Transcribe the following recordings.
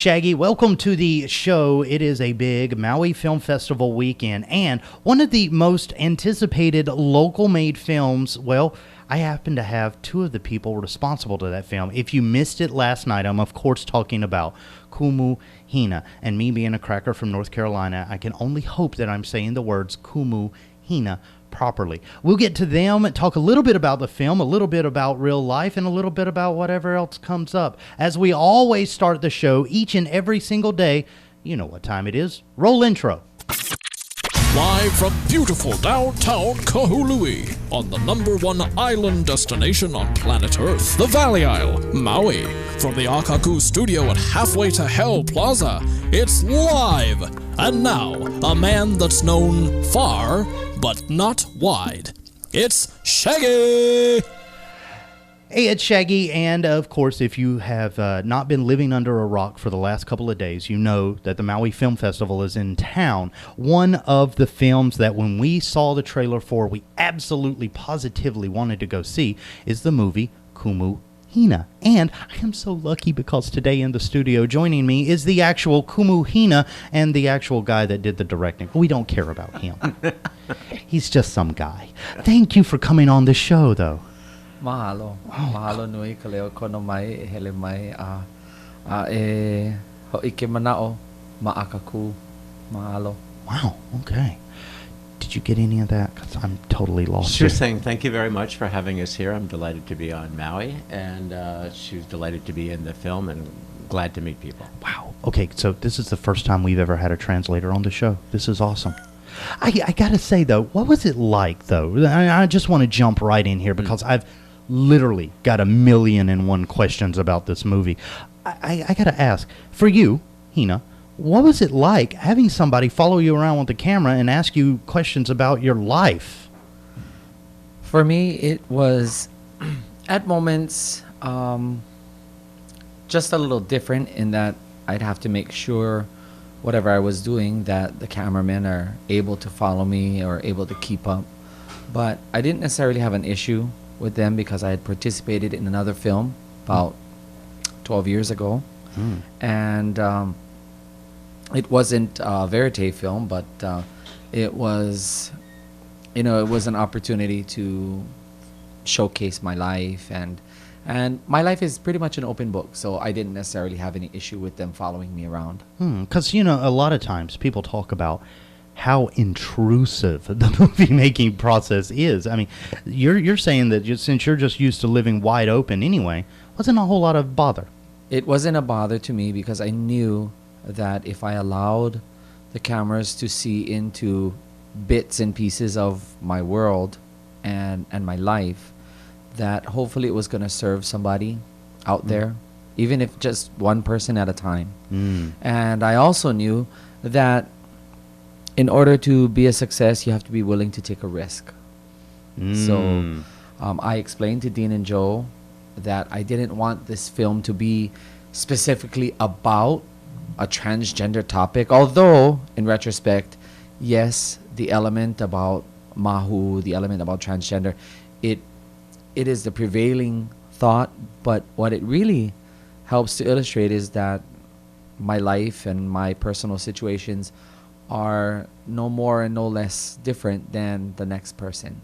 Shaggy, welcome to the show. It is a big Maui Film Festival weekend and one of the most anticipated local-made films. Well, I happen to have two of the people responsible to that film. If you missed it last night, I'm of course talking about Kumu, Hina. And me being a cracker from North Carolina, I can only hope that I'm saying the words Kumu, Hina properly. We'll get to them and talk a little bit about the film, a little bit about real life, and a little bit about whatever else comes up. As we always start the show each and every single day, you know what time it is. Roll intro. Live from beautiful downtown Kahului, on the #1 island destination on planet Earth, the Valley Isle, Maui. From the KAKU studio at Halfway to Hell Plaza, it's live. And now, a man that's known far, but not wide. It's Shaggy! Hey, it's Shaggy, and of course, if you have not been living under a rock for the last couple of days, you know that the Maui Film Festival is in town. One of the films that when we saw the trailer for, we absolutely positively wanted to go see is the movie Kumu, Hina. And I am so lucky because today in the studio joining me is the actual Kumu Hina and the actual guy that did the directing. We don't care about him. He's just some guy. Thank you for coming on the show, though. Mahalo. Mahalo nui ka leo kono mai hele mai ho'ike manao ma'akaku. Mahalo. Wow, okay. Did you get any of that? Because I'm totally lost. She was saying thank you very much for having us here. I'm delighted to be on Maui, and she was delighted to be in the film and glad to meet people. Wow. Okay, so this is the first time we've ever had a translator on the show. This is awesome. I got to say, though, what was it like, though? I just want to jump right in here because I've literally got 1,000,001 questions about this movie. I got to ask, for you, Hina, what was it like having somebody follow you around with the camera and ask you questions about your life? For me, it was at moments just a little different in that I'd have to make sure whatever I was doing that the cameramen are able to follow me or able to keep up. But I didn't necessarily have an issue with them because I had participated in another film about 12 years ago. And it wasn't a verite film, but it was, it was an opportunity to showcase my life, and my life is pretty much an open book, so I didn't necessarily have any issue with them following me around. Because, a lot of times people talk about how intrusive the movie making process is. I mean, you're saying that since you're just used to living wide open anyway, wasn't a whole lot of bother. It wasn't a bother to me because I knew that if I allowed the cameras to see into bits and pieces of my world and my life, that hopefully it was going to serve somebody out there, even if just one person at a time. And I also knew that in order to be a success, you have to be willing to take a risk. So I explained to Dean and Joe that I didn't want this film to be specifically about a transgender topic, although in retrospect, yes, the element about mahu, the element about transgender, it is the prevailing thought, but what it really helps to illustrate is that my life and my personal situations are no more and no less different than the next person.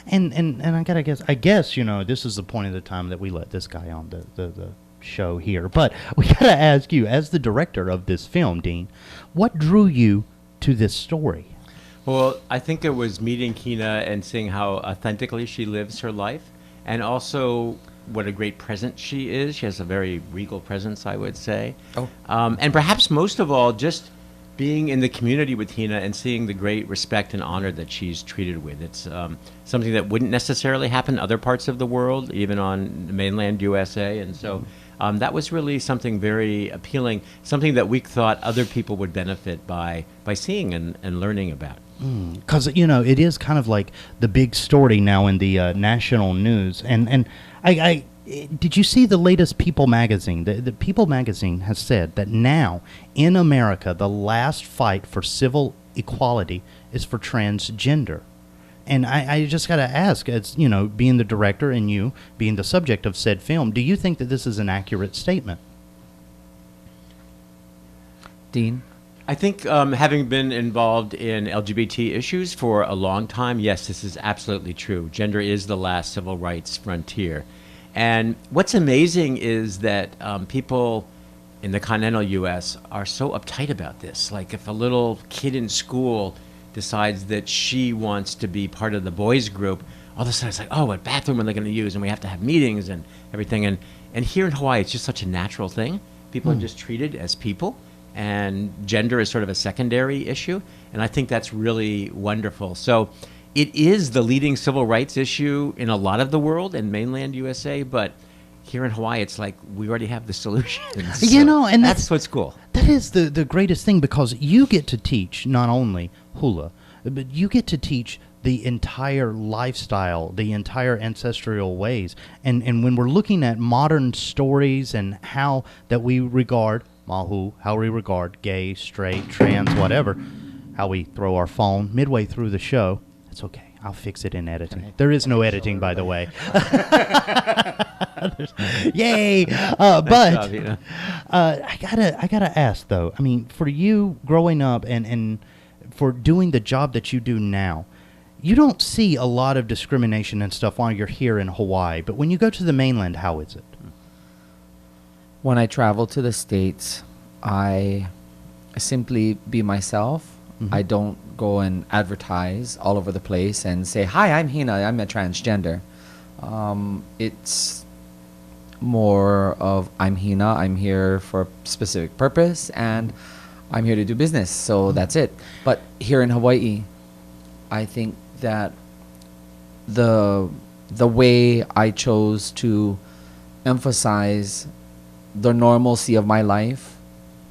And I guess this is the point of the time that we let this guy on the show here, but we gotta ask you, as the director of this film, Dean, what drew you to this story? Well, I think it was meeting Hina and seeing how authentically she lives her life, and also what a great presence she is. She has a very regal presence, I would say. And perhaps most of all, just being in the community with Hina and seeing the great respect and honor that she's treated with. It's something that wouldn't necessarily happen in other parts of the world, even on the mainland USA. And so that was really something very appealing, something that we thought other people would benefit by seeing and learning about. Because, it is kind of like the big story now in the national news. And I did you see the latest People magazine? The People magazine has said that now in America, the last fight for civil equality is for transgender. And I just got to ask, as being the director and you being the subject of said film, do you think that this is an accurate statement? Dean? I think having been involved in LGBT issues for a long time, yes, this is absolutely true. Gender is the last civil rights frontier. And what's amazing is that people in the continental U.S. are so uptight about this. Like if a little kid in school decides that she wants to be part of the boys group, all of a sudden it's like, oh, what bathroom are they going to use? And we have to have meetings and everything. And here in Hawaii, it's just such a natural thing. People are just treated as people. And gender is sort of a secondary issue, and I think that's really wonderful. So it is the leading civil rights issue in a lot of the world and mainland USA, but here in Hawaii, it's like we already have the solutions. You know, and that's what's cool. That is the greatest thing, because you get to teach not only hula, but you get to teach the entire lifestyle, the entire ancestral ways. And when we're looking at modern stories and how that we regard mahu, how we regard gay, straight, trans, whatever, how we throw our phone midway through the show. It's okay. I'll fix it in editing. There is no editing, by the way. Yay! But I gotta ask though. I mean, for you growing up and for doing the job that you do now, you don't see a lot of discrimination and stuff while you're here in Hawaii. But when you go to the mainland, how is it? When I travel to the States, I simply be myself. Mm-hmm. I don't go and advertise all over the place and say, hi, I'm Hina, I'm a transgender. It's more of, I'm Hina, I'm here for a specific purpose, and I'm here to do business, so that's it. But here in Hawaii, I think that the way I chose to emphasize the normalcy of my life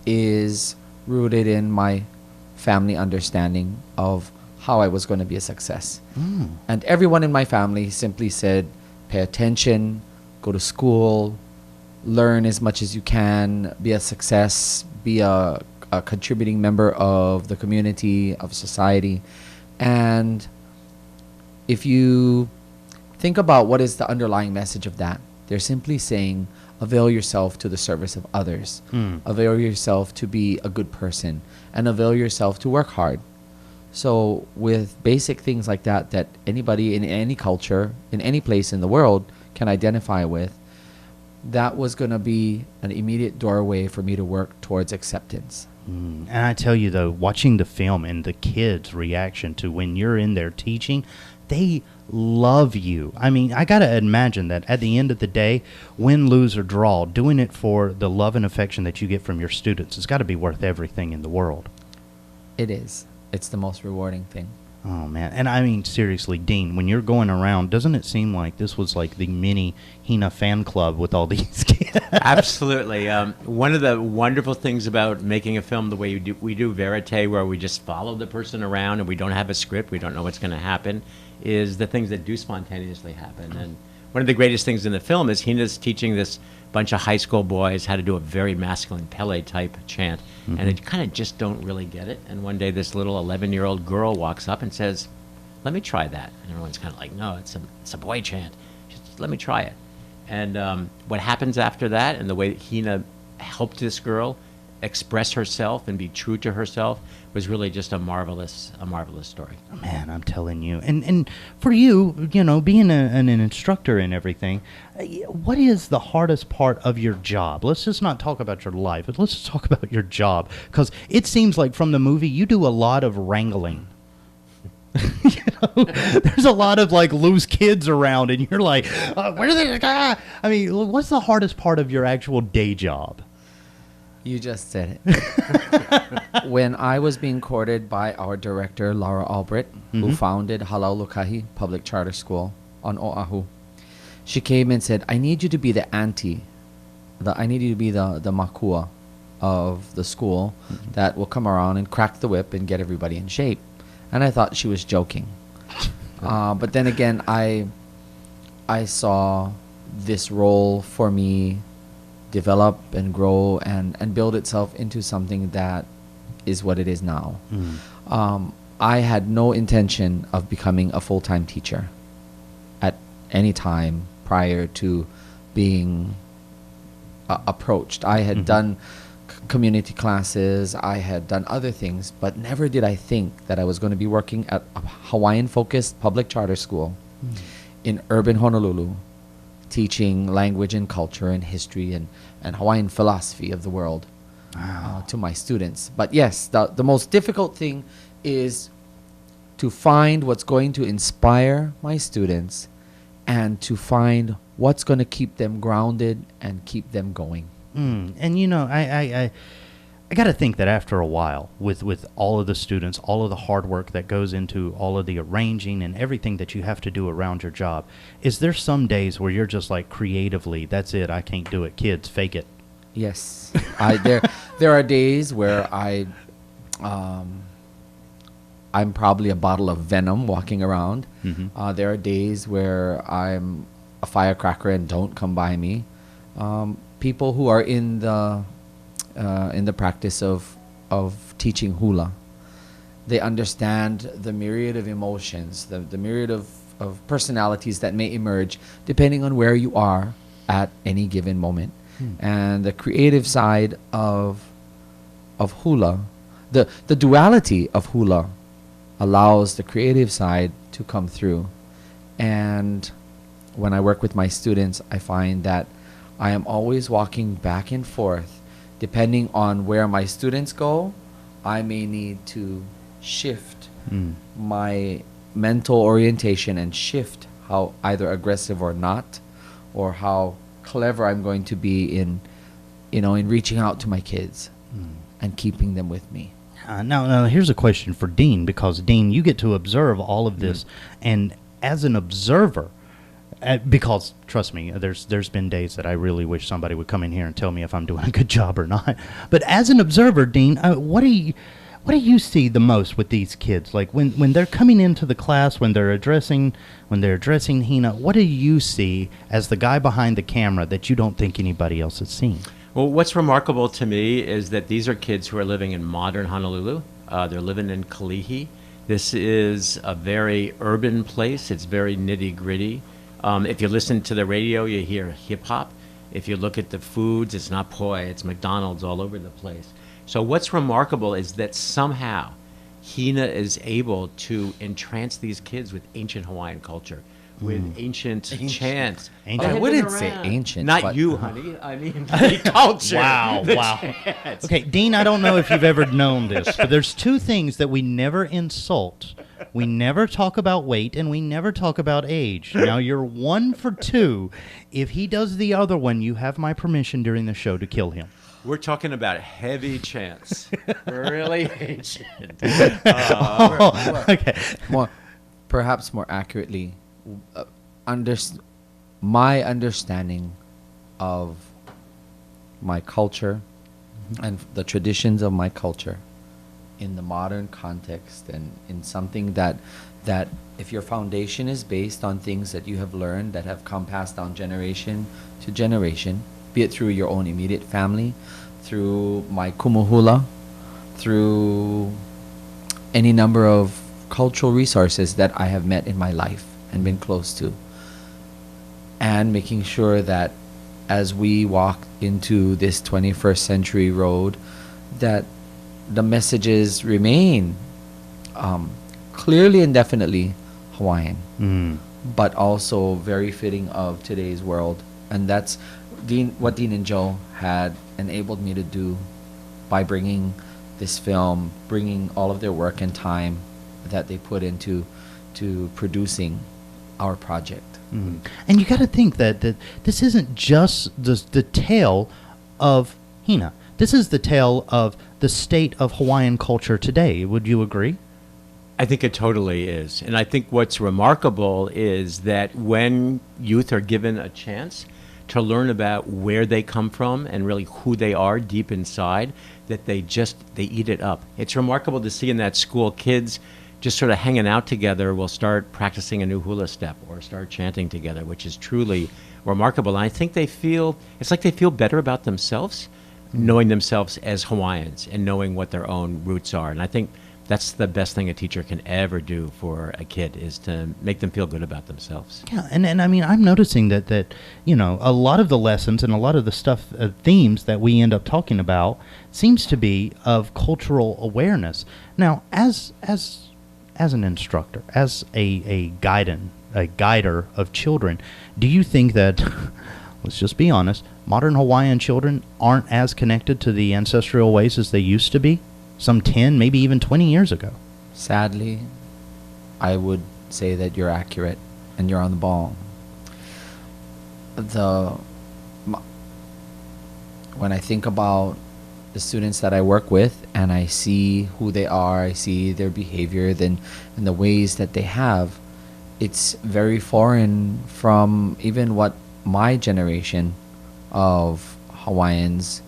is rooted in my family understanding of how I was going to be a success. And everyone in my family simply said, pay attention, go to school, learn as much as you can, be a success, be a contributing member of the community, of society. And if you think about what is the underlying message of that, they're simply saying, avail yourself to the service of others. Avail yourself to be a good person, and avail yourself to work hard. So with basic things like that, that anybody in any culture, in any place in the world can identify with, that was going to be an immediate doorway for me to work towards acceptance. And I tell you though, watching the film and the kids' reaction to when you're in there teaching, they love you. I mean, I got to imagine that at the end of the day, win, lose, or draw, doing it for the love and affection that you get from your students, it's got to be worth everything in the world. It is. It's the most rewarding thing. Oh, man. And I mean, seriously, Dean, when you're going around, doesn't it seem like this was like the mini Hina fan club with all these kids? Absolutely. One of the wonderful things about making a film the way we do verite, where we just follow the person around and we don't have a script, we don't know what's going to happen, is the things that do spontaneously happen. And one of the greatest things in the film is Hina's teaching this bunch of high school boys how to do a very masculine Pele type chant, and they kind of just don't really get it. And one day this little 11-year-old girl walks up and says, let me try that. And everyone's kind of like, no, it's a boy chant. Just let me try it. And what happens after that, and the way that Hina helped this girl express herself and be true to herself, was really just a marvelous story. Man, I'm telling you. And for you, you know, being an instructor and everything, what is the hardest part of your job? Let's just not talk about your life, but let's just talk about your job. Because it seems like from the movie, you do a lot of wrangling. You know, there's a lot of like loose kids around, and you're like, where's this guy? I mean, what's the hardest part of your actual day job? You just said it. When I was being courted by our director, Laura Albrecht, who founded Halau Lukahi Public Charter School on Oahu, she came and said, I need you to be the auntie. I need you to be the makua of the school that will come around and crack the whip and get everybody in shape. And I thought she was joking. But then again, I saw this role for me develop and grow and build itself into something that is what it is now. I had no intention of becoming a full-time teacher at any time prior to being approached. I had done community classes. I had done other things, but never did I think that I was going to be working at a Hawaiian-focused public charter school in urban Honolulu, teaching language and culture and history and Hawaiian philosophy of the world to my students. But yes, the most difficult thing is to find what's going to inspire my students and to find what's going to keep them grounded and keep them going. And you know, I got to think that after a while, with all of the students, all of the hard work that goes into all of the arranging and everything that you have to do around your job, is there some days where you're just like creatively, that's it, I can't do it, kids, fake it? Yes, there are days where I'm probably a bottle of venom walking around. There are days where I'm a firecracker and don't come by me. People who are in the practice of teaching hula, they understand the myriad of emotions, the myriad of personalities that may emerge depending on where you are at any given moment. And the creative side of hula, the duality of hula allows the creative side to come through. And when I work with my students, I find that I am always walking back and forth. Depending on where my students go, I may need to shift my mental orientation and shift how either aggressive or not, or how clever I'm going to be in reaching out to my kids and keeping them with me. Now, here's a question for Dean, because Dean, you get to observe all of this, and as an observer, because trust me, there's been days that I really wish somebody would come in here and tell me if I'm doing a good job or not. But as an observer, Dean, what do you see the most with these kids? Like when they're coming into the class, when they're addressing Hina, what do you see as the guy behind the camera that you don't think anybody else has seen? Well, what's remarkable to me is that these are kids who are living in modern Honolulu. They're living in Kalihi. This is a very urban place. It's very nitty-gritty. If you listen to the radio, you hear hip-hop. If you look at the foods, it's not poi, it's McDonald's all over the place. So what's remarkable is that somehow Hina is able to entrance these kids with ancient Hawaiian culture, with ancient chants. I wouldn't say ancient. Not you, honey. I mean the culture. Wow. Chants. Okay, Dean, I don't know if you've ever known this, but there's two things that we never insult. We never talk about weight, and we never talk about age. Now, you're 1 for 2. If he does the other one, you have my permission during the show to kill him. We're talking about heavy chants. Really ancient. Okay. Perhaps more accurately, my understanding of my culture and the traditions of my culture in the modern context, and in something that if your foundation is based on things that you have learned that have come passed down generation to generation, be it through your own immediate family, through my Kumu hula, through any number of cultural resources that I have met in my life and been close to, and making sure that as we walk into this 21st century road, that the messages remain clearly and definitely Hawaiian, but also very fitting of today's world. And that's what Dean and Joe had enabled me to do by bringing this film, bringing all of their work and time that they put into producing our project. And you got to think that this isn't just the tale of Hina. This is the tale of the state of Hawaiian culture today. Would you agree? I think it totally is. And I think what's remarkable is that when youth are given a chance to learn about where they come from and really who they are deep inside, that they eat it up. It's remarkable to see in that school kids just sort of hanging out together will start practicing a new hula step or start chanting together, which is truly remarkable. And I think it's like they feel better about themselves, knowing themselves as Hawaiians and knowing what their own roots are. And I think That's the best thing a teacher can ever do for a kid, is to make them feel good about themselves. Yeah, and I mean, I'm noticing that a lot of the lessons and a lot of the stuff, themes that we end up talking about seems to be of cultural awareness. Now, as an instructor, as a guider of children, do you think that, let's just be honest, modern Hawaiian children aren't as connected to the ancestral ways as they used to be? Some 10, maybe even 20 years ago. Sadly, I would say that you're accurate and you're on the ball. When I think about the students that I work with and I see who they are, I see their behavior and the ways that they have, it's very foreign from even what my generation of Hawaiians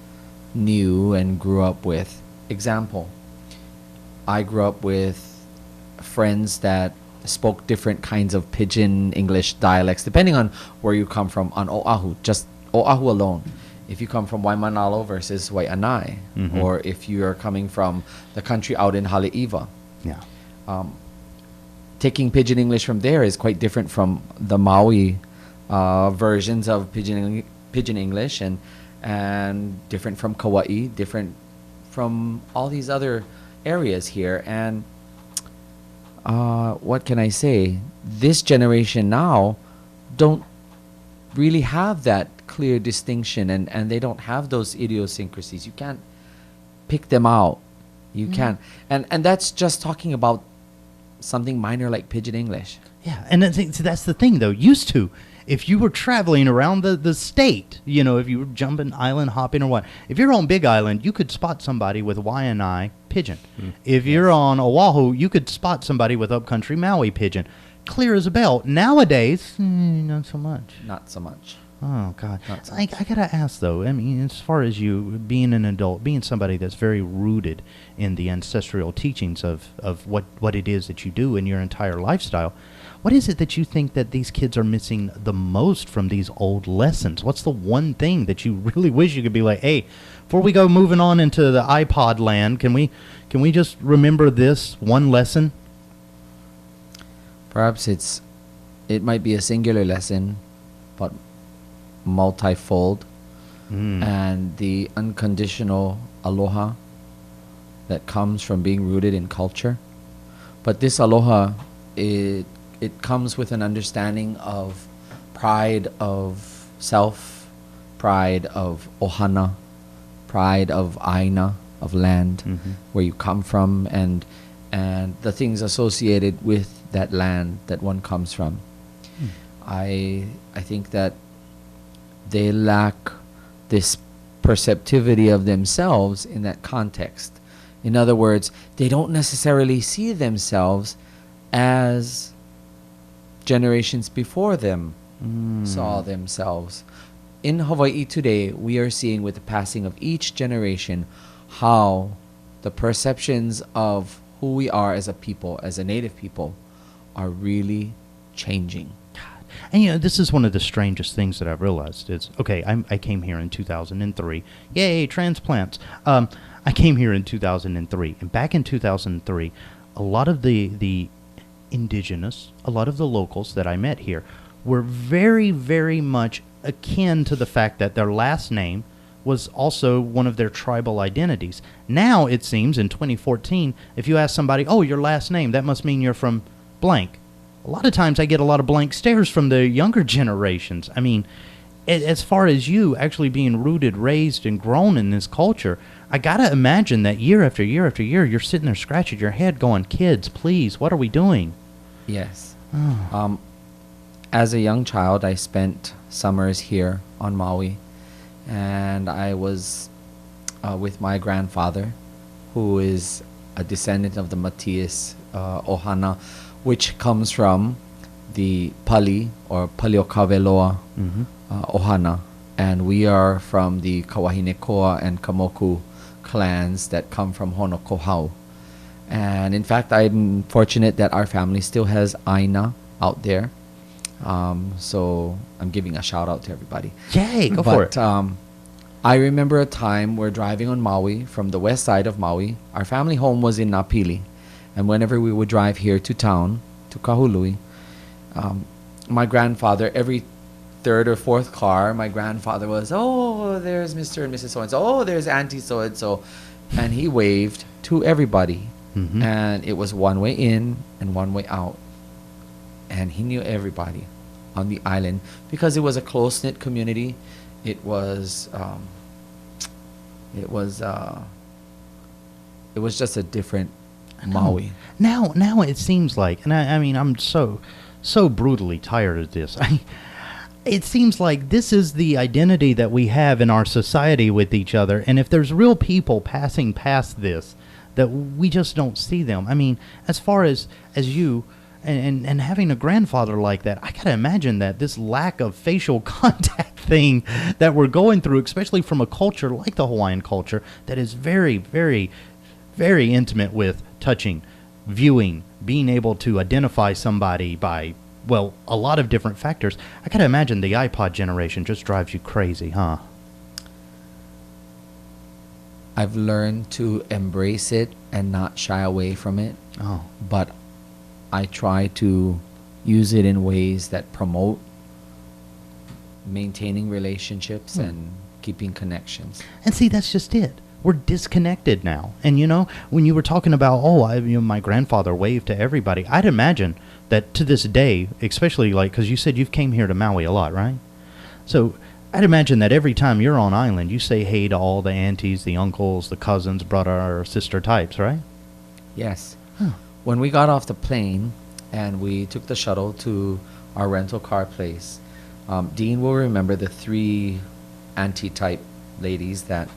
knew and grew up with. Example, I grew up with friends that spoke different kinds of pidgin English dialects depending on where you come from on Oahu, just Oahu alone. If you come from Waimanalo versus Waianae, or if you are coming from the country out in Haleiwa. Yeah. Taking pidgin English from there is quite different from the Maui versions of pidgin English, and different from Kauai, different from all these other areas here. And what can I say? This generation now don't really have that clear distinction, and they don't have those idiosyncrasies. You can't pick them out. You can't. And that's just talking about something minor like pidgin English. Yeah, and that's the thing, though. Used to, if you were traveling around the state, if you were jumping island hopping or what, if you're on Big Island, you could spot somebody with Waianae pidgin. If you're on Oahu, you could spot somebody with upcountry Maui pidgin. Clear as a bell. Nowadays, not so much. Not so much. Oh, God. I got to ask, though, I mean, as far as you being an adult, being somebody that's very rooted in the ancestral teachings of what it is that you do in your entire lifestyle, what is it that you think that these kids are missing the most from these old lessons? What's the one thing that you really wish you could be like, hey, before we go moving on into the iPod land, can we just remember this one lesson? Perhaps it might be a singular lesson, but multifold, and the unconditional aloha that comes from being rooted in culture. But this aloha, it comes with an understanding of pride of self, pride of ohana, pride of aina, of land, where you come from, and the things associated with that land that one comes from. I think that they lack this perceptivity of themselves in that context. In other words, they don't necessarily see themselves as generations before them saw themselves. In Hawaii today, we are seeing with the passing of each generation how the perceptions of who we are as a people, as a native people, are really changing. And this is one of the strangest things that I've realized. It's okay. I came here in 2003. Yay, transplants! I came here in 2003, and back in 2003, a lot of the indigenous, a lot of the locals that I met here, were very, very much akin to the fact that their last name was also one of their tribal identities. Now it seems in 2014, if you ask somebody, "Oh, your last name, that must mean you're from blank." A lot of times I get a lot of blank stares from the younger generations. I mean, as far as you actually being rooted, raised, and grown in this culture, I got to imagine that year after year after year, you're sitting there scratching your head going, kids, please, what are we doing? Yes. As a young child, I spent summers here on Maui, and I was with my grandfather, who is a descendant of the Matias Ohana, which comes from the Pali or Paleokaveloa Ohana, and we are from the Kawahinekoa and Kamoku clans that come from Honokohau. And in fact, I'm fortunate that our family still has Aina out there. So I'm giving a shout out to everybody. Yay, go for it. I remember a time we're driving on Maui from the west side of Maui. Our family home was in Napili. And whenever we would drive here to town, to Kahului, my grandfather, every third or fourth car, my grandfather was, oh, there's Mr. and Mrs. So-and-so. Oh, there's Auntie so-and-so. And he waved to everybody. Mm-hmm. And it was one way in and one way out. And he knew everybody on the island because it was a close-knit community. It was just a different Maui. Now it seems like, and I mean, I'm so brutally tired of this. It seems like this is the identity that we have in our society with each other, and if there's real people passing past this, that we just don't see them. I mean, as far as you and having a grandfather like that, I gotta imagine that this lack of facial contact thing that we're going through, especially from a culture like the Hawaiian culture, that is very, very, very intimate with touching, viewing, being able to identify somebody by, well, a lot of different factors. I gotta imagine the iPod generation just drives you crazy, huh? I've learned to embrace it and not shy away from it. Oh. But I try to use it in ways that promote maintaining relationships and keeping connections. And see, that's just it. We're disconnected now. And you know, when you were talking about, my grandfather waved to everybody, I'd imagine that to this day, especially like, because you said you've came here to Maui a lot, right? So I'd imagine that every time you're on island, you say hey to all the aunties, the uncles, the cousins, brother or sister types, right? Yes. Huh. When we got off the plane and we took the shuttle to our rental car place, Dean will remember the 3 auntie type ladies that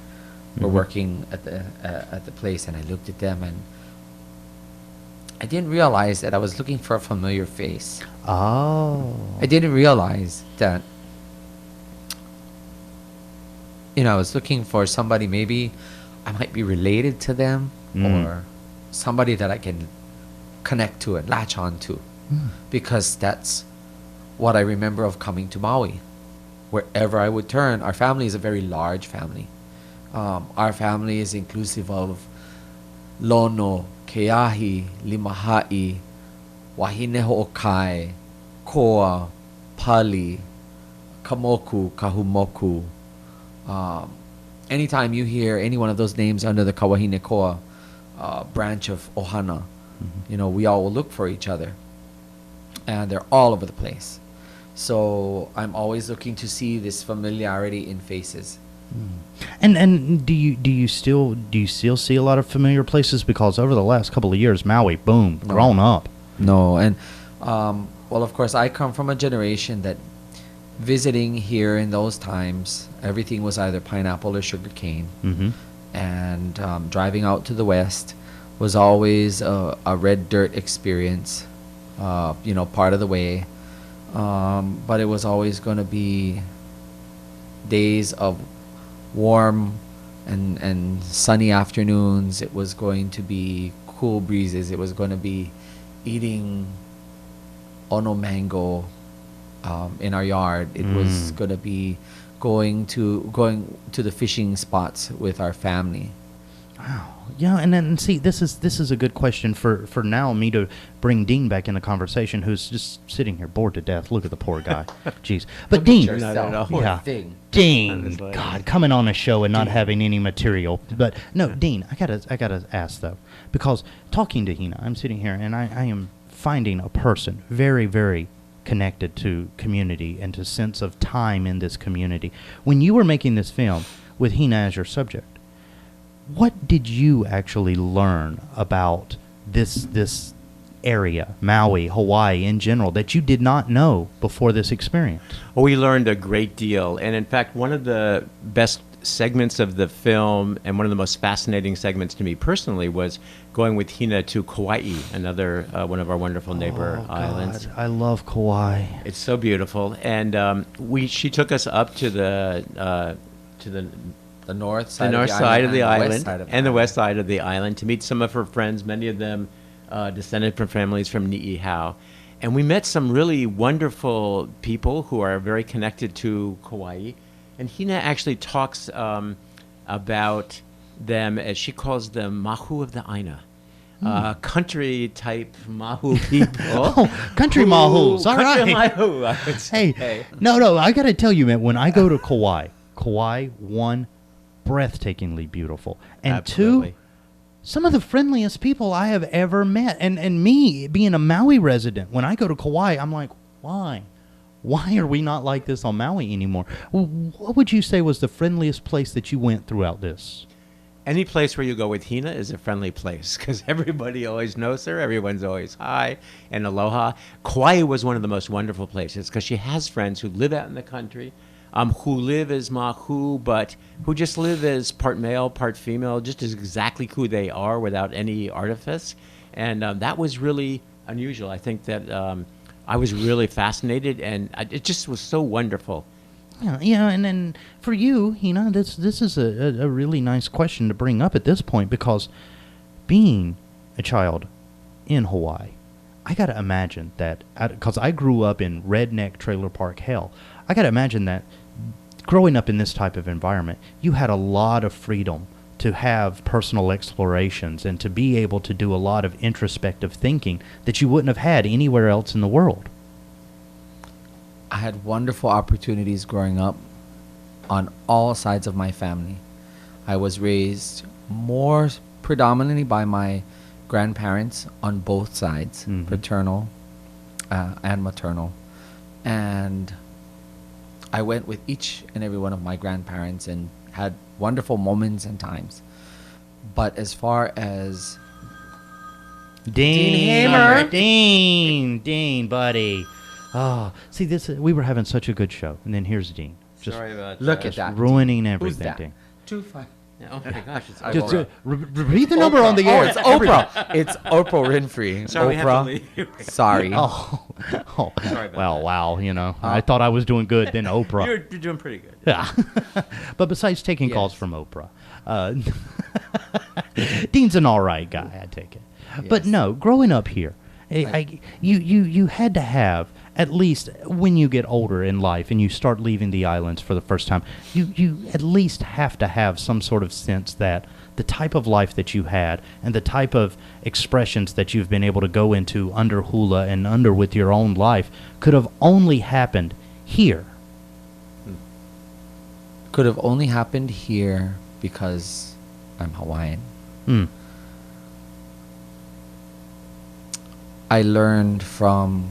were working at the place, and I looked at them and I didn't realize that I was looking for a familiar face. Oh. I didn't realize that, I was looking for somebody, maybe I might be related to them or somebody that I can connect to and latch on to. Because that's what I remember of coming to Maui. Wherever I would turn, our family is a very large family. Our family is inclusive of Lono, Keahi, Limahai, Wahine Ho'okai, Koa, Pali, Kamoku, Kahumoku. Anytime you hear any one of those names under the Kawahine Koa branch of Ohana, we all will look for each other. And they're all over the place. So I'm always looking to see this familiarity in faces. And do you still see a lot of familiar places? Because over the last couple of years, Maui, boom, grown up. No, and well, of course, I come from a generation that visiting here in those times, everything was either pineapple or sugar cane, and driving out to the west was always a red dirt experience. Part of the way, but it was always going to be days of warm and sunny afternoons. It was going to be cool breezes. It was going to be eating ono mango in our yard. It was going to be going to the fishing spots with our family. Wow. Yeah, and then see, this is a good question for now me to bring Dean back in the conversation, who's just sitting here bored to death. Look at the poor guy. Jeez. But Dean, Dean, God, coming on a show and not having any material. But no, Dean, I gotta ask though, because talking to Hina, I'm sitting here and I am finding a person very, very connected to community and to sense of time in this community. When you were making this film with Hina as your subject, what did you actually learn about this area, Maui, Hawaii in general, that you did not know before this experience? Well, we learned a great deal. And in fact, one of the best segments of the film and one of the most fascinating segments to me personally was going with Hina to Kauai, another one of our wonderful neighbor islands. I love Kauai. It's so beautiful. And she took us up to the north side of the island and the west side of the island to meet some of her friends, many of them descended from families from Ni'ihau. And we met some really wonderful people who are very connected to Kauai. And Hina actually talks about them, as she calls them, Mahu of the Aina. country type Mahu people. Oh, country Mahus. All country right. Mahu, I would say. Hey, no, I got to tell you, man, when I go to Kauai, one, breathtakingly beautiful. And Absolutely. two, some of the friendliest people I have ever met. And me, being a Maui resident, when I go to Kauai, I'm like, why? Why are we not like this on Maui anymore? What would you say was the friendliest place that you went throughout this? Any place where you go with Hina is a friendly place because everybody always knows her. Everyone's always hi and aloha. Kauai was one of the most wonderful places because she has friends who live out in the country, who live as Mahu, but who just live as part male, part female, just as exactly who they are without any artifice. And that was really unusual. I think that I was really fascinated, and it just was so wonderful. Yeah, and then for you, Hina, this is a really nice question to bring up at this point because being a child in Hawaii, I got to imagine that, because I grew up in redneck trailer park hell, I got to imagine that growing up in this type of environment, you had a lot of freedom to have personal explorations and to be able to do a lot of introspective thinking that you wouldn't have had anywhere else in the world. I had wonderful opportunities growing up on all sides of my family. I was raised more predominantly by my grandparents on both sides, paternal and maternal. And I went with each and every one of my grandparents and had wonderful moments and times. But as far as Dean Hamer. Dean, buddy. Oh, see, we were having such a good show, and then here's Dean. Just Sorry about look that. at that. ruining Who's everything, that? Dean. 25. Oh my gosh, it's Just Oprah. repeat the number on the Oh, air. it's Oprah. It's Oprah Winfrey. Sorry, we have to Oprah. leave. Sorry. Oh, Sorry about well, that. wow, I thought I was doing good, then Oprah. You're doing pretty good. Yeah. But besides taking calls Yes. from Oprah, Dean's an all right guy, I take it. But Yes. no, growing up here, you had to have, at least when you get older in life and you start leaving the islands for the first time, you at least have to have some sort of sense that the type of life that you had and the type of expressions that you've been able to go into under hula and under with your own life could have only happened here. Could have only happened here because I'm Hawaiian. Mm. I learned from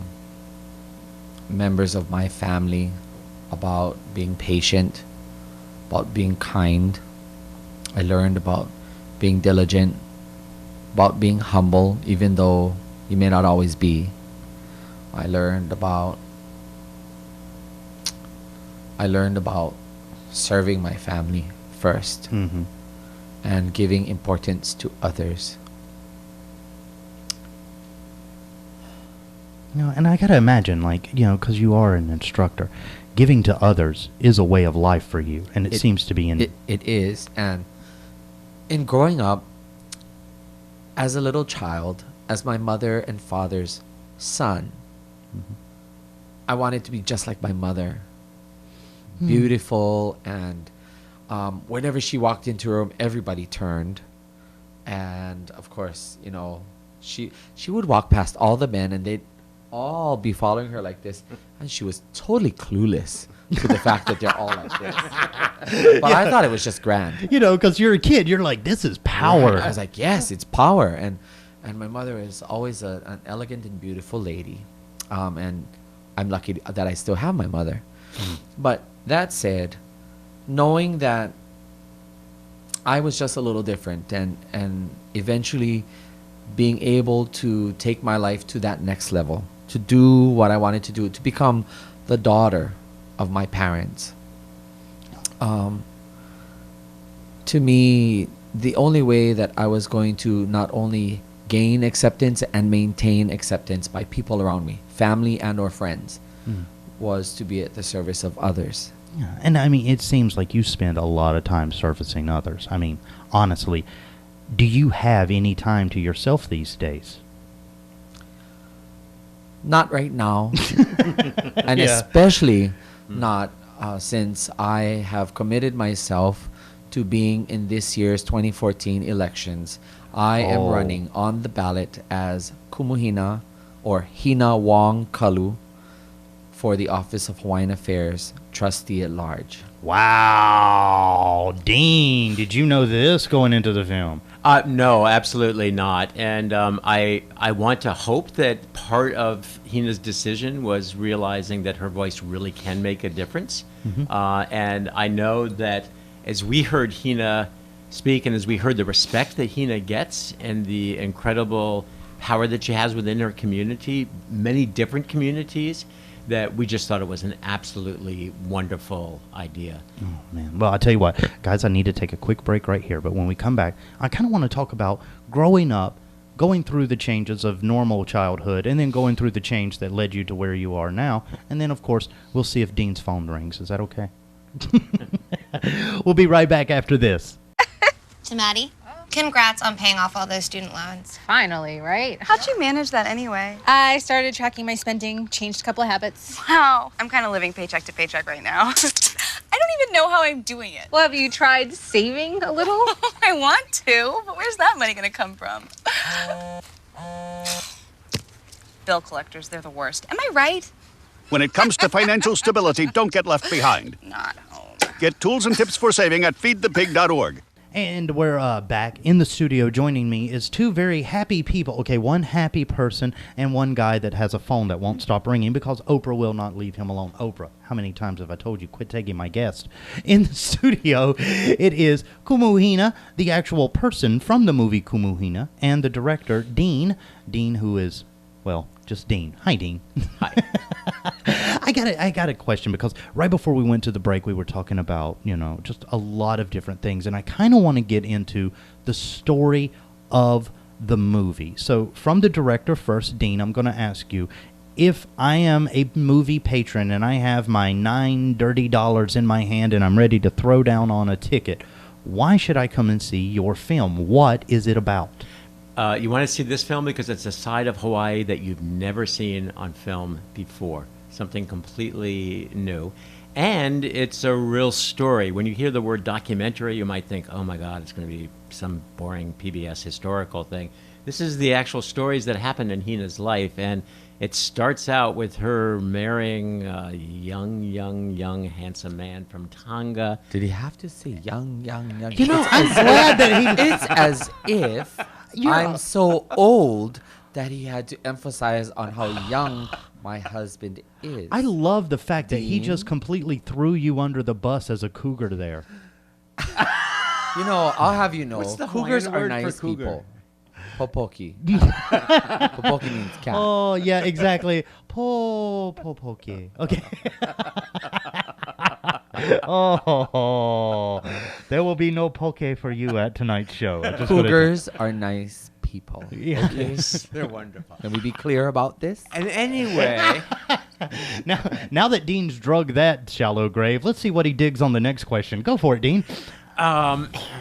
members of my family about being patient, about being kind. I learned about being diligent, about being humble, even though you may not always be. I learned about serving my family first Mm-hmm. and giving importance to others. And I gotta imagine, because you are an instructor, giving to others is a way of life for you, and it seems to be in. It is, and in growing up, as a little child, as my mother and father's son, I wanted to be just like my mother, beautiful, and whenever she walked into a room, everybody turned, and of course, she would walk past all the men, and they'd all be following her like this, and she was totally clueless to the fact that they're all like this. But I thought it was just grand. Because you're a kid, you're like, this is power. Right. I was like, yes, it's power. And my mother is always an elegant and beautiful lady, and I'm lucky that I still have my mother. But that said, knowing that I was just a little different, and eventually being able to take my life to that next level, to do what I wanted to do, to become the daughter of my parents. To me, the only way that I was going to not only gain acceptance and maintain acceptance by people around me, family and or friends, was to be at the service of others. Yeah, and it seems like you spend a lot of time servicing others. Honestly, do you have any time to yourself these days? Not right now. And Yeah. especially not since I have committed myself to being in this year's 2014 elections. I am running on the ballot as Kumu Hina, or Hina Wong Kalu, for the Office of Hawaiian Affairs Trustee at Large. Wow. Dean, did you know this going into the film? No, absolutely not. And I want to hope that part of Hina's decision was realizing that her voice really can make a difference. And I know that as we heard Hina speak and as we heard the respect that Hina gets and the incredible power that she has within her community, many different communities, that we just thought it was an absolutely wonderful idea. Oh, man. Well, I'll tell you what, guys, I need to take a quick break right here. But when we come back, I kind of want to talk about growing up, going through the changes of normal childhood, and then going through the change that led you to where you are now. And then, of course, we'll see if Dean's phone rings. Is that okay? We'll be right back after this. To Maddie, congrats on paying off all those student loans. Finally, right? How'd you manage that anyway? I started tracking my spending, changed a couple of habits. Wow, I'm kind of living paycheck to paycheck right now. I don't even know how I'm doing it. Well, have you tried saving a little? I want to, but where's that money gonna come from? Bill collectors, they're the worst. Am I right? When it comes to financial stability, don't get left behind. Not home. Get tools and tips for saving at feedthepig.org. And we're back in the studio. Joining me is two very happy people. Okay, one happy person and one guy that has a phone that won't stop ringing because Oprah will not leave him alone. Oprah, how many times have I told you, quit taking my guest? In the studio, it is Kumu Hina, the actual person from the movie Kumu Hina, and the director, Dean. Dean, who is, well, just Dean. Hi, Dean. Hi. I got a question because right before we went to the break, we were talking about, just a lot of different things. And I kind of want to get into the story of the movie. So from the director first, Dean, I'm going to ask you, if I am a movie patron and I have my $9 dirty in my hand and I'm ready to throw down on a ticket, why should I come and see your film? What is it about? You want to see this film because it's a side of Hawaii that you've never seen on film before. Something completely new. And it's a real story. When you hear the word documentary, you might think, oh my God, it's going to be some boring PBS historical thing. This is the actual stories that happened in Hina's life. And it starts out with her marrying a young, handsome man from Tonga. Did he have to say young? I'm glad that he... It's as if I'm so old that he had to emphasize on how young my husband is. I love the fact that he just completely threw you under the bus as a cougar there. I'll have you know, What's the cougars Hawaiian are word for nice cougar? people. Popoki. Popoki means cat. Oh, yeah, exactly. Popoki. Okay. Oh, there will be no poke for you at tonight's show. Cougars are nice people. Yeah. Yes, they're wonderful. Can we be clear about this? And anyway... Now that Dean's drug that shallow grave, let's see what he digs on the next question. Go for it, Dean.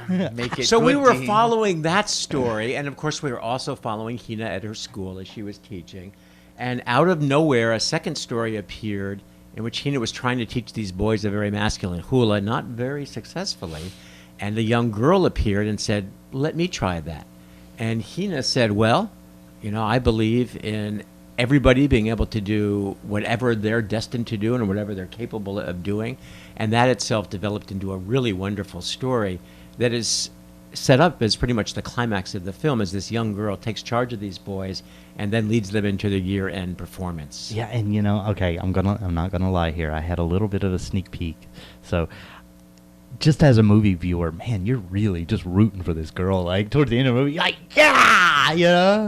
Make it So good, we were Dean. following that story, and of course we were also following Hina at her school as she was teaching. And out of nowhere, a second story appeared in which Hina was trying to teach these boys a very masculine hula, not very successfully. And a young girl appeared and said, let me try that. And Hina said, well, I believe in everybody being able to do whatever they're destined to do and whatever they're capable of doing. And that itself developed into a really wonderful story that is set up as pretty much the climax of the film, as this young girl takes charge of these boys and then leads them into the year-end performance. Yeah, and okay, I'm not gonna lie here. I had a little bit of a sneak peek. So just as a movie viewer, man, you're really just rooting for this girl. Like towards the end of the movie, you're like, yeah,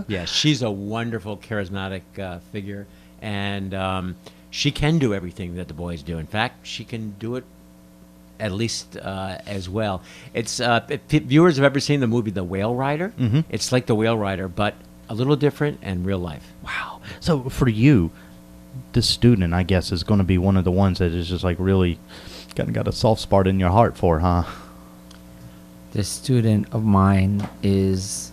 Yeah, she's a wonderful, charismatic figure, and she can do everything that the boys do. In fact, she can do it at least as well. It's if viewers have ever seen the movie The Whale Rider, it's like The Whale Rider, but a little different and real life. Wow. So for you, this student, I guess, is going to be one of the ones that is just like really kind of got a soft spot in your heart for, huh? This student of mine is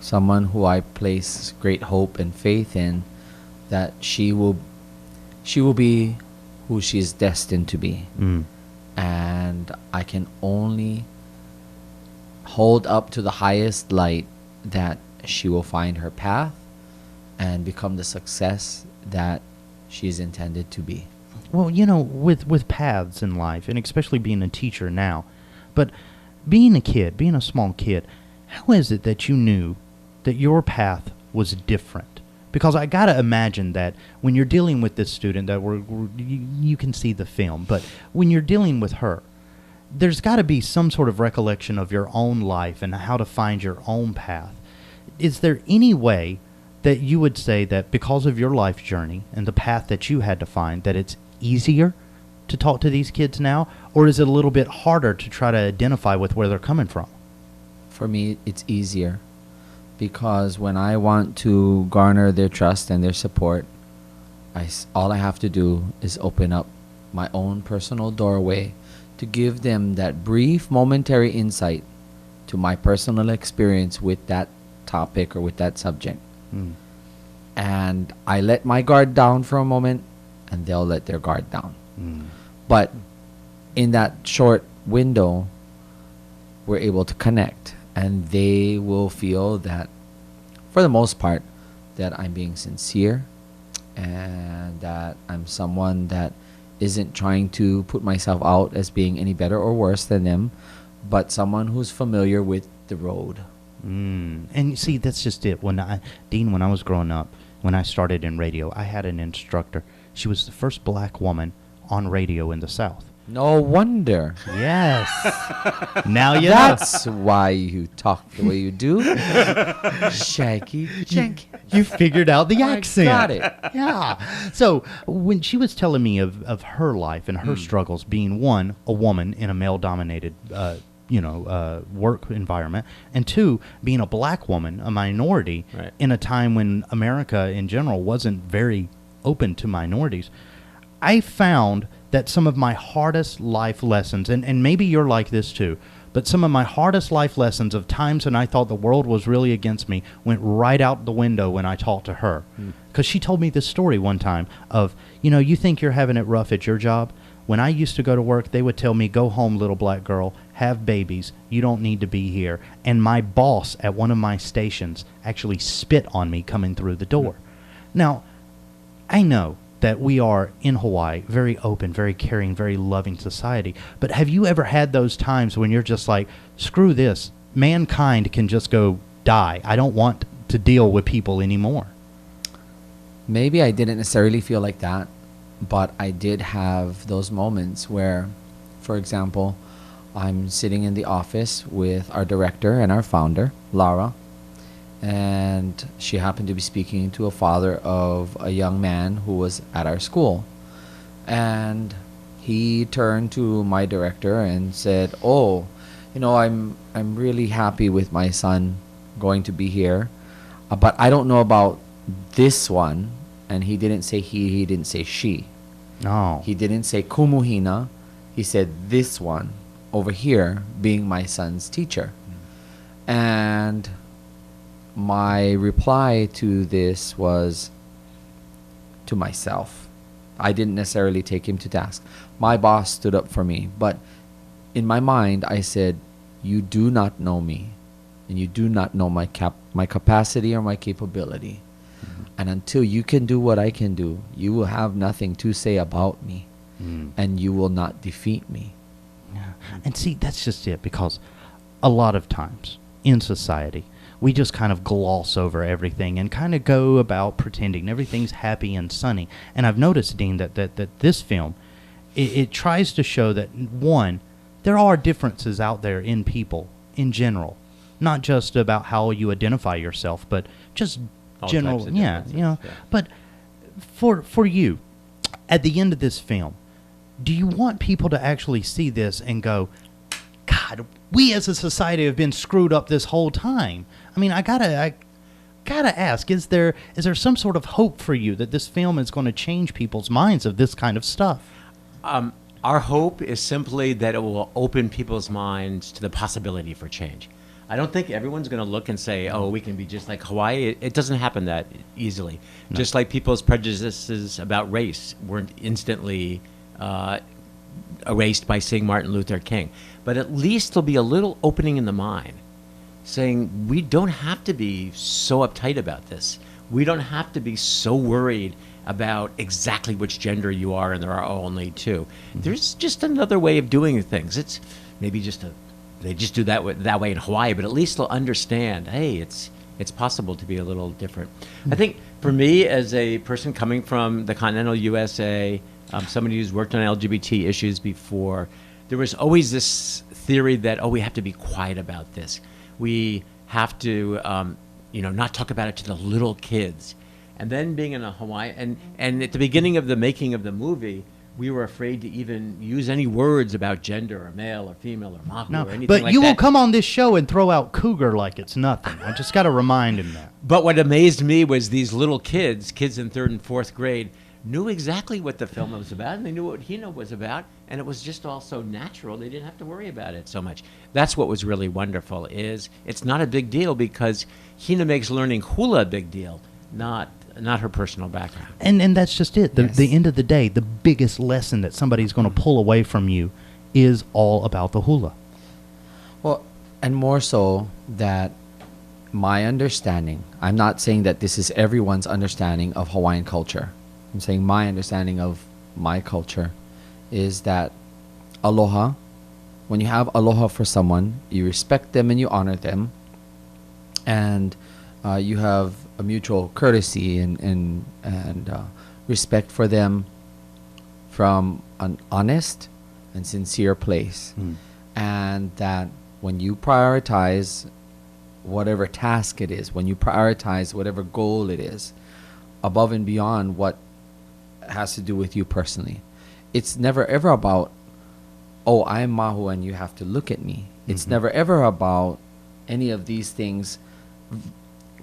someone who I place great hope and faith in, that she will be who she is destined to be. and I can only hold up to the highest light that she will find her path and become the success that she's intended to be. Well, you know, with paths in life, and especially being a teacher now, but being a kid, being a small kid, how is it that you knew that your path was different? Because I got to imagine that when you're dealing with this student, that you can see the film, but when you're dealing with her, there's got to be some sort of recollection of your own life and how to find your own path. Is there any way that you would say that because of your life journey and the path that you had to find, that it's easier to talk to these kids now? Or is it a little bit harder to try to identify with where they're coming from? For me, it's easier because when I want to garner their trust and their support, all I have to do is open up my own personal doorway to give them that brief momentary insight to my personal experience with that topic or with that subject. And I let my guard down for a moment and they'll let their guard down. But in that short window, we're able to connect, and they will feel that, for the most part, that I'm being sincere and that I'm someone that isn't trying to put myself out as being any better or worse than them, but someone who's familiar with the road. And you see, that's just it. Dean, when I was growing up, when I started in radio, I had an instructor. She was the first black woman on radio in the South. No wonder. Yes. Now you know. That's why you talk the way you do. Shaggy Jenkins. You figured out the accent. Got it. Yeah. So when she was telling me of her life and her struggles, being one, a woman in a male-dominated work environment, and two, being a black woman, a minority, in a time when America in general wasn't very open to minorities, I found that some of my hardest life lessons, and maybe you're like this too, but some of my hardest life lessons of times when I thought the world was really against me went right out the window when I talked to her. Because she told me this story one time of, you think you're having it rough at your job? When I used to go to work, they would tell me, go home, little black girl, have babies, you don't need to be here. And my boss at one of my stations actually spit on me coming through the door. Now, I know that we are in Hawaii, very open, very caring, very loving society. But have you ever had those times when you're just like, screw this, mankind can just go die. I don't want to deal with people anymore. Maybe I didn't necessarily feel like that, but I did have those moments where, for example, I'm sitting in the office with our director and our founder, Lara, and she happened to be speaking to a father of a young man who was at our school. And he turned to my director and said, I'm really happy with my son going to be here, but I don't know about this one. And he didn't say he didn't say she. No. He didn't say Kumu Hina. He said this one over here being my son's teacher. And my reply to this was to myself. I didn't necessarily take him to task. My boss stood up for me, but in my mind I said, you do not know me, and you do not know my capacity or my capability. And until you can do what I can do, you will have nothing to say about me, and you will not defeat me. Yeah. And see, that's just it, because a lot of times in society, we just kind of gloss over everything and kind of go about pretending everything's happy and sunny. And I've noticed, Dean, that this film, it tries to show that, one, there are differences out there in people in general, not just about how you identify yourself, but just all general, But for you, at the end of this film, do you want people to actually see this and go, God, we as a society have been screwed up this whole time? I mean, I gotta ask, is there some sort of hope for you that this film is going to change people's minds of this kind of stuff? Our hope is simply that it will open people's minds to the possibility for change. I don't think everyone's going to look and say, oh, we can be just like Hawaii. It doesn't happen that easily. No. Just like people's prejudices about race weren't instantly erased by seeing Martin Luther King. But at least there'll be a little opening in the mind, saying we don't have to be so uptight about this. We don't have to be so worried about exactly which gender you are, and there are only two. There's just another way of doing things. It's maybe they just do that way in Hawaii, but at least they'll understand, hey, it's possible to be a little different. I think for me, as a person coming from the continental USA, somebody who's worked on LGBT issues before, there was always this theory that, we have to be quiet about this. We have to, not talk about it to the little kids. And then being in a Hawaii, and at the beginning of the making of the movie, we were afraid to even use any words about gender or male or female or mahu or anything like that. But you will come on this show and throw out cougar like it's nothing. I just got to remind him that. But what amazed me was these little kids in 3rd and 4th grade, knew exactly what the film was about, and they knew what Hina was about, and it was just all so natural. They didn't have to worry about it so much. That's what was really wonderful, is it's not a big deal because Hina makes learning hula a big deal, not her personal background. And that's just it. The end of the day, the biggest lesson that somebody's going to pull away from you is all about the hula. Well, and more so that my understanding, I'm not saying that this is everyone's understanding of Hawaiian culture. I'm saying my understanding of my culture is that aloha, when you have aloha for someone, you respect them and you honor them, and you have a mutual courtesy and respect for them from an honest and sincere place. And that when you prioritize whatever task it is, when you prioritize whatever goal it is, above and beyond what has to do with you personally, it's never ever about, I'm mahu and you have to look at me. It's never ever about any of these things,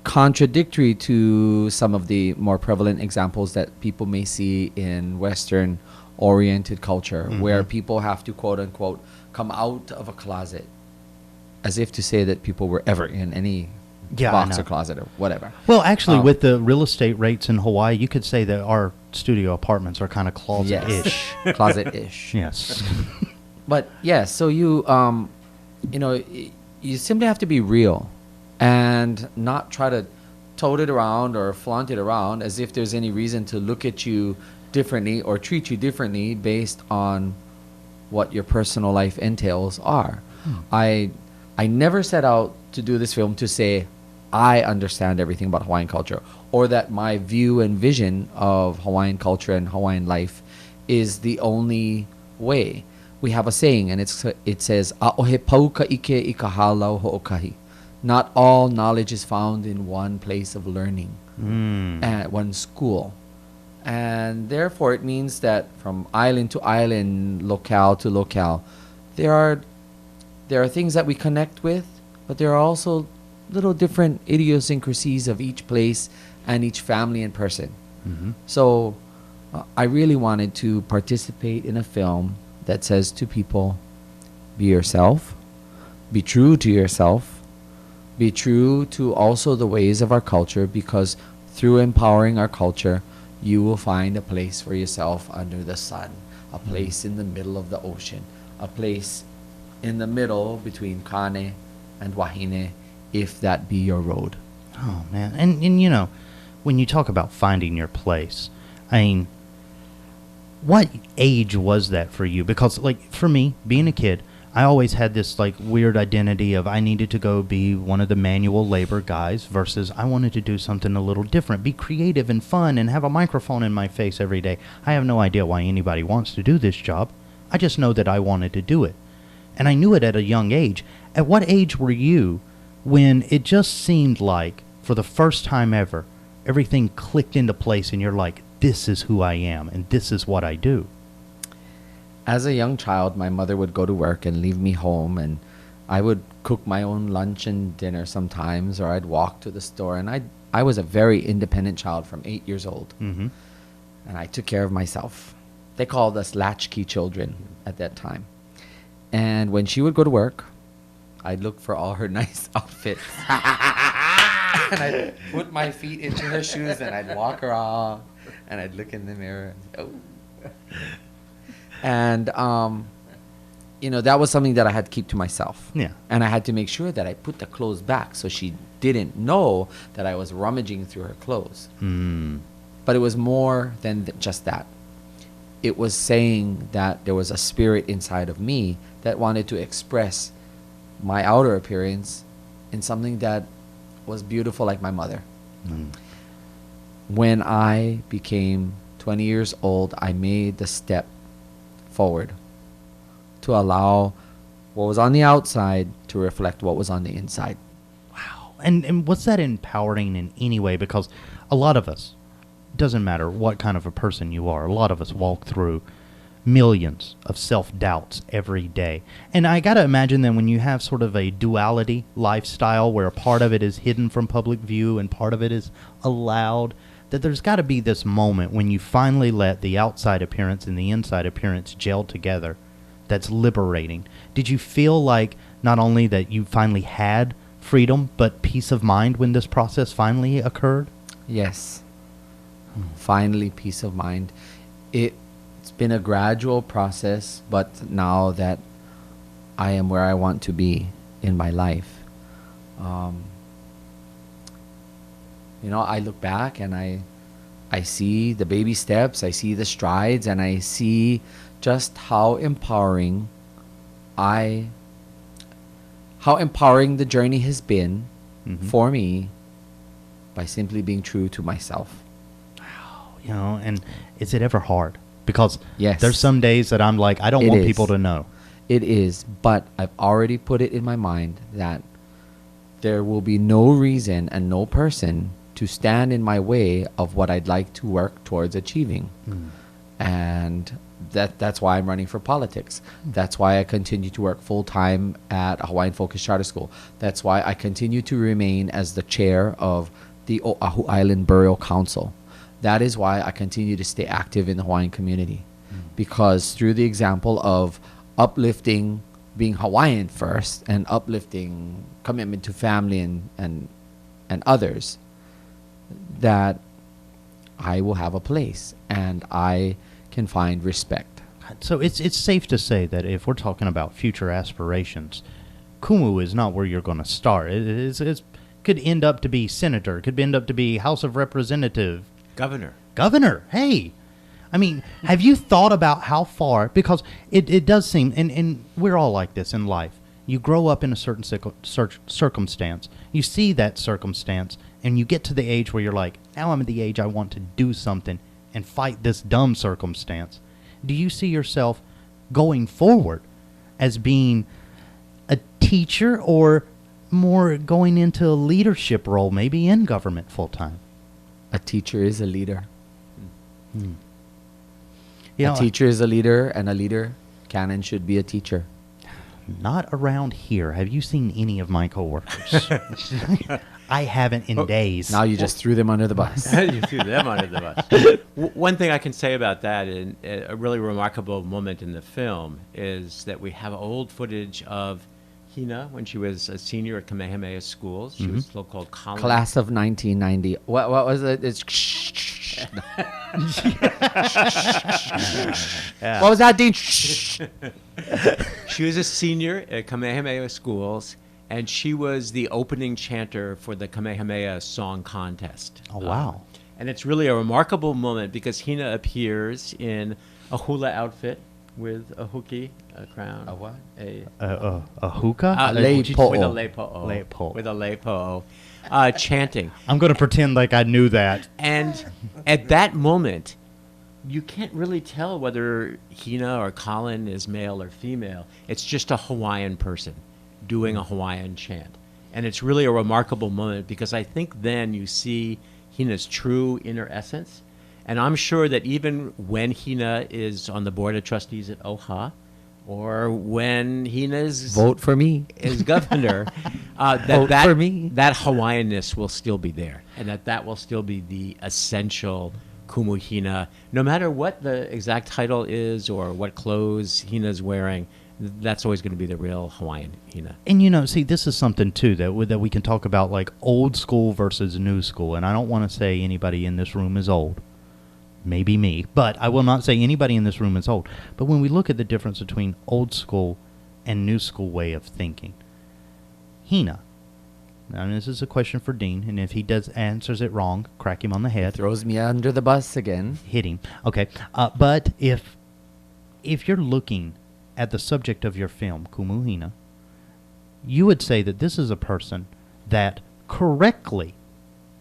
contradictory to some of the more prevalent examples that people may see in Western oriented culture, where people have to quote unquote come out of a closet, as if to say that people were ever in any box or closet or whatever. Well, actually, with the real estate rates in Hawaii, you could say that our studio apartments are kind of closet-ish. Yes. Closet-ish. Yes. But yeah, so you simply have to be real and not try to tote it around or flaunt it around as if there's any reason to look at you differently or treat you differently based on what your personal life entails are. I never set out to do this film to say I understand everything about Hawaiian culture, or that my view and vision of Hawaiian culture and Hawaiian life is the only way. We have a saying, and it says, "A'ohe pauka ike I ka halau ho'okahi." Not all knowledge is found in one place of learning, at one school. And therefore, it means that from island to island, locale to locale, there are things that we connect with, but there are also little different idiosyncrasies of each place and each family and person. So I really wanted to participate in a film that says to people, be yourself, be true to yourself, be true to also the ways of our culture, because through empowering our culture, you will find a place for yourself under the sun, a place in the middle of the ocean, a place in the middle between Kane and Wahine, if that be your road. Oh, man. And you know, when you talk about finding your place, I mean, what age was that for you? Because, like, for me, being a kid, I always had this, like, weird identity of I needed to go be one of the manual labor guys versus I wanted to do something a little different, be creative and fun and have a microphone in my face every day. I have no idea why anybody wants to do this job. I just know that I wanted to do it. And I knew it at a young age. At what age were you when it just seemed like, for the first time ever, everything clicked into place and you're like, this is who I am and this is what I do? As a young child, my mother would go to work and leave me home, and I would cook my own lunch and dinner sometimes, or I'd walk to the store. And I was a very independent child from 8 years old. And I took care of myself. They called us latchkey children at that time. And when she would go to work, I'd look for all her nice outfits. And I'd put my feet into her shoes and I'd walk around and I'd look in the mirror and say, oh. And, that was something that I had to keep to myself. Yeah. And I had to make sure that I put the clothes back so she didn't know that I was rummaging through her clothes. But it was more than just that. It was saying that there was a spirit inside of me that wanted to express my outer appearance in something that was beautiful like my mother. When I became 20 years old, I made the step forward to allow what was on the outside to reflect what was on the inside. Wow. And was that empowering in any way? Because a lot of us, doesn't matter what kind of a person you are, a lot of us walk through millions of self-doubts every day. And I got to imagine that when you have sort of a duality lifestyle where a part of it is hidden from public view and part of it is allowed, that there's got to be this moment when you finally let the outside appearance and the inside appearance gel together. That's liberating. Did you feel like not only that you finally had freedom, but peace of mind when this process finally occurred? Yes. Finally, peace of mind. It's been a gradual process, but now that I am where I want to be in my life, I look back and I see the baby steps, I see the strides, and I see just how empowering the journey has been for me by simply being true to myself. And is it ever hard? Because yes, there's some days that I'm like, I don't want people to know. It is, but I've already put it in my mind that there will be no reason and no person to stand in my way of what I'd like to work towards achieving. And that's why I'm running for politics. That's why I continue to work full-time at a Hawaiian Focus Charter School. That's why I continue to remain as the chair of the Oahu Island Burial Council. That is why I continue to stay active in the Hawaiian community. Because through the example of uplifting being Hawaiian first and uplifting commitment to family and others, that I will have a place and I can find respect. So it's safe to say that if we're talking about future aspirations, Kumu is not where you're going to start. It could end up to be senator, could end up to be House of Representative. Governor, hey. I mean, have you thought about how far, because it does seem, and we're all like this in life, you grow up in a certain circumstance, you see that circumstance, and you get to the age where you're like, now I'm at the age I want to do something and fight this dumb circumstance. Do you see yourself going forward as being a teacher or more going into a leadership role, maybe in government full-time? A teacher is a leader. A teacher is a leader, and a leader can and should be a teacher. Not around here. Have you seen any of my coworkers? I haven't in days. Now you just threw them under the bus. You threw them under the bus. One thing I can say about that, and a really remarkable moment in the film, is that we have old footage of Hina when she was a senior at Kamehameha schools. She was still called Colin. Class of 1990. What was it? It's What was that, Dean? She was a senior at Kamehameha schools, and she was the opening chanter for the Kamehameha Song Contest. Oh, wow. And it's really a remarkable moment because Hina appears in a hula outfit with a huki, a crown. A what? A hookah? A lei po'o. With a lei po'o. Lei po'o. With a lei po'o. Chanting. I'm going to pretend like I knew that. And at that moment, you can't really tell whether Hina or Colin is male or female. It's just a Hawaiian person doing a Hawaiian chant. And it's really a remarkable moment because I think then you see Hina's true inner essence. And I'm sure that even when Hina is on the board of trustees at OHA, or when Hina's vote for me is governor, for me. That Hawaiianness will still be there, and that will still be the essential Kumu Hina, no matter what the exact title is or what clothes Hina's wearing. That's always going to be the real Hawaiian Hina. And see, this is something too that we can talk about, like old school versus new school. And I don't want to say anybody in this room is old, maybe me, but I will not say anybody in this room is old. But when we look at the difference between old school and new school way of thinking, Hina, now this is a question for Dean, and if he answers it wrong, crack him on the head. Throws me under the bus again. Hit him. Okay. But if you're looking at the subject of your film, Kumu Hina, you would say that this is a person that correctly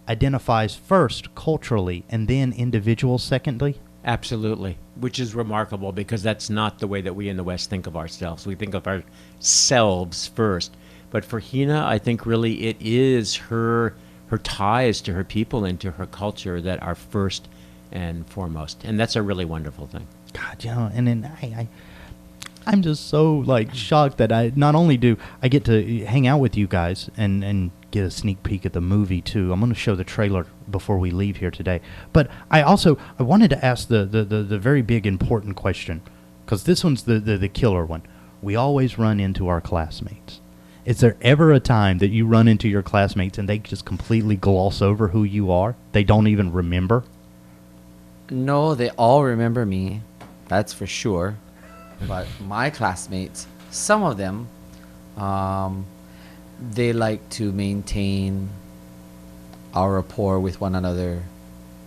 identifies first culturally and then individual secondly? Absolutely, which is remarkable because that's not the way that we in the West think of ourselves. We think of ourselves first. But for Hina, I think really it is her ties to her people and to her culture that are first and foremost. And that's a really wonderful thing. God, and then I'm just so like shocked that I not only do I get to hang out with you guys and get a sneak peek at the movie too. I'm going to show the trailer before we leave here today. But I wanted to ask the very big important question, because this one's the killer one. We always run into our classmates. Is there ever a time that you run into your classmates and they just completely gloss over who you are? They don't even remember? No, they all remember me. That's for sure. But my classmates, some of them, they like to maintain our rapport with one another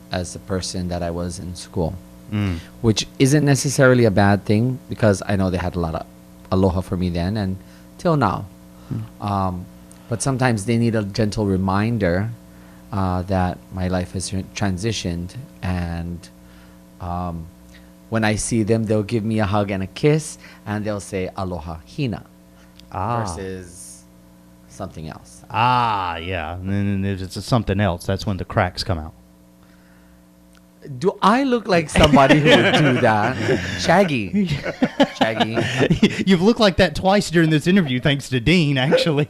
as the person that I was in school, which isn't necessarily a bad thing because I know they had a lot of aloha for me then and till now. But sometimes they need a gentle reminder that my life has transitioned, and when I see them, they'll give me a hug and a kiss, and they'll say aloha Hina versus something else. Yeah. And then if it's something else, that's when the cracks come out. Do I look like somebody who would do that? Shaggy. You've looked like that twice during this interview, thanks to Dean, actually.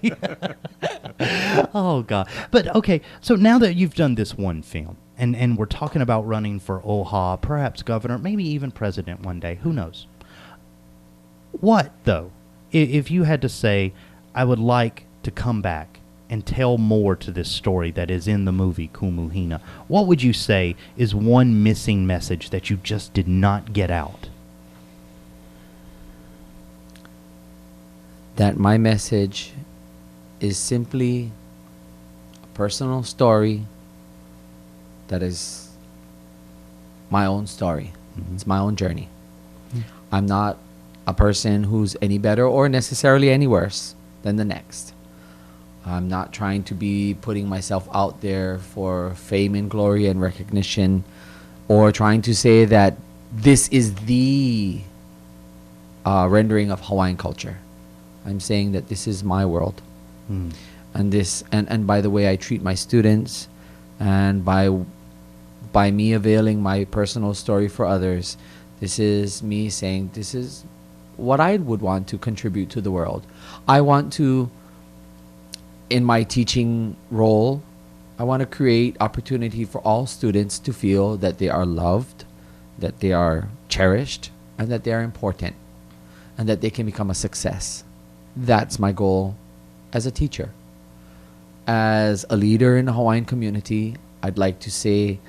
Oh, God. But, okay, so now that you've done this one film, and we're talking about running for OHA, perhaps governor, maybe even president one day, who knows? What, though, if you had to say, I would like to come back and tell more to this story that is in the movie Kumu Hina, what would you say is one missing message that you just did not get out? That my message is simply a personal story that is my own story. It's my own journey. I'm not a person who's any better or necessarily any worse than the next. I'm not trying to be putting myself out there for fame and glory and recognition, or trying to say that this is the rendering of Hawaiian culture. I'm saying that this is my world. And this, and by the way I treat my students, and by me availing my personal story for others, this is me saying this is what I would want to contribute to the world. I want to, in my teaching role, I want to create opportunity for all students to feel that they are loved, that they are cherished, and that they are important, and that they can become a success. That's my goal as a teacher. As a leader in the Hawaiian community, I'd like to say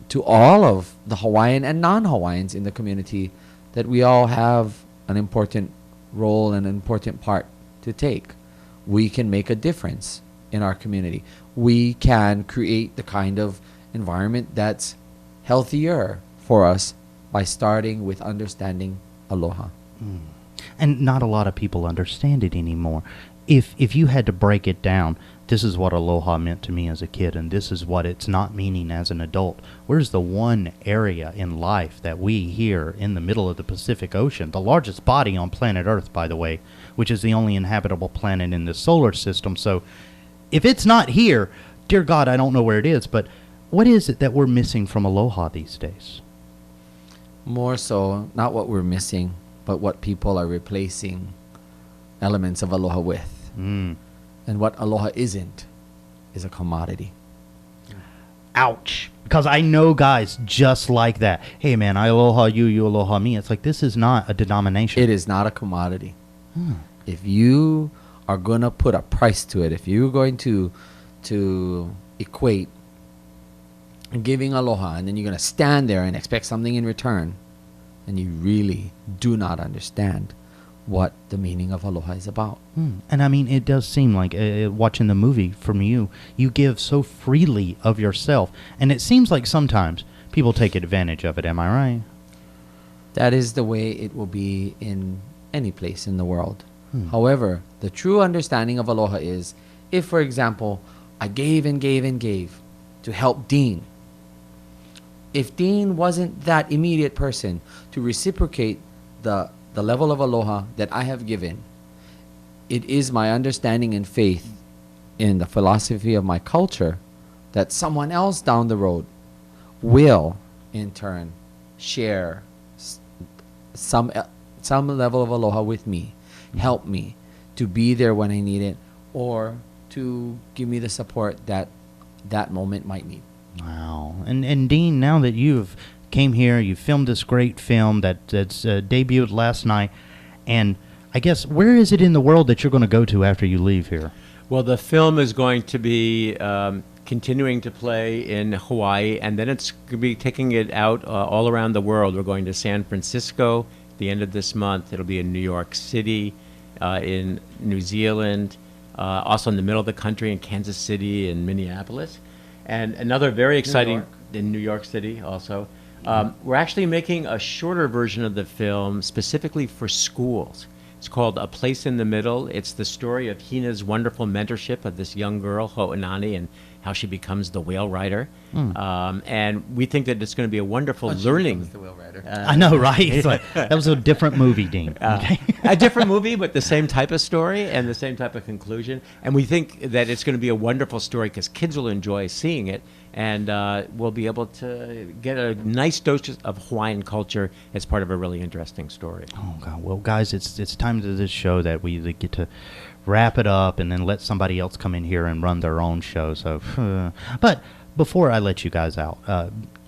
to all of the Hawaiian and non-Hawaiians in the community that we all have an important role and an important part to take. We can make a difference in our community. We can create the kind of environment that's healthier for us by starting with understanding aloha. And not a lot of people understand it anymore. If you had to break it down, this is what aloha meant to me as a kid, and this is what it's not meaning as an adult. Where's the one area in life that we here in the middle of the Pacific Ocean, the largest body on planet Earth, by the way, which is the only inhabitable planet in the solar system. So if it's not here, dear God, I don't know where it is, but what is it that we're missing from aloha these days? More so, not what we're missing, but what people are replacing elements of aloha with. And what aloha isn't is a commodity. Ouch. Because I know guys just like that. Hey man, I aloha you, you aloha me. It's like, this is not a denomination. It is not a commodity. If you are going to put a price to it, if you're going to equate giving aloha, and then you're going to stand there and expect something in return, and you really do not understand what the meaning of aloha is about. And I mean, it does seem like, watching the movie from you give so freely of yourself, and it seems like sometimes people take advantage of it. Am I right? That is the way it will be in any place in the world. However, the true understanding of aloha is, if, for example, I gave and gave and gave to help Dean. If Dean wasn't that immediate person to reciprocate the level of aloha that I have given, it is my understanding and faith in the philosophy of my culture that someone else down the road will, in turn, share some level of aloha with me, help me to be there when I need it, or to give me the support that that moment might need. Wow. And Dean, now that you've came here, you filmed this great film that's debuted last night, and I guess, where is it in the world that you're going to go to after you leave here? Well, the film is going to be continuing to play in Hawaii, and then it's going to be taking it out all around the world. We're going to San Francisco at the end of this month. It'll be in New York City, in New Zealand, also in the middle of the country in Kansas City and Minneapolis. And another very exciting, in New York City also. We're actually making a shorter version of the film specifically for schools. It's called A Place in the Middle. It's the story of Hina's wonderful mentorship of this young girl, Ho'onani, and how she becomes the whale rider. And we think that it's going to be a wonderful learning. The whale rider. I know, right? It's like, that was a different movie, Dean. Okay. A different movie, but the same type of story and the same type of conclusion. And we think that it's going to be a wonderful story because kids will enjoy seeing it, and we'll be able to get a nice dose of Hawaiian culture as part of a really interesting story. Oh, God. Well, guys, it's time to this show that we get to wrap it up and then let somebody else come in here and run their own show. So, but before I let you guys out,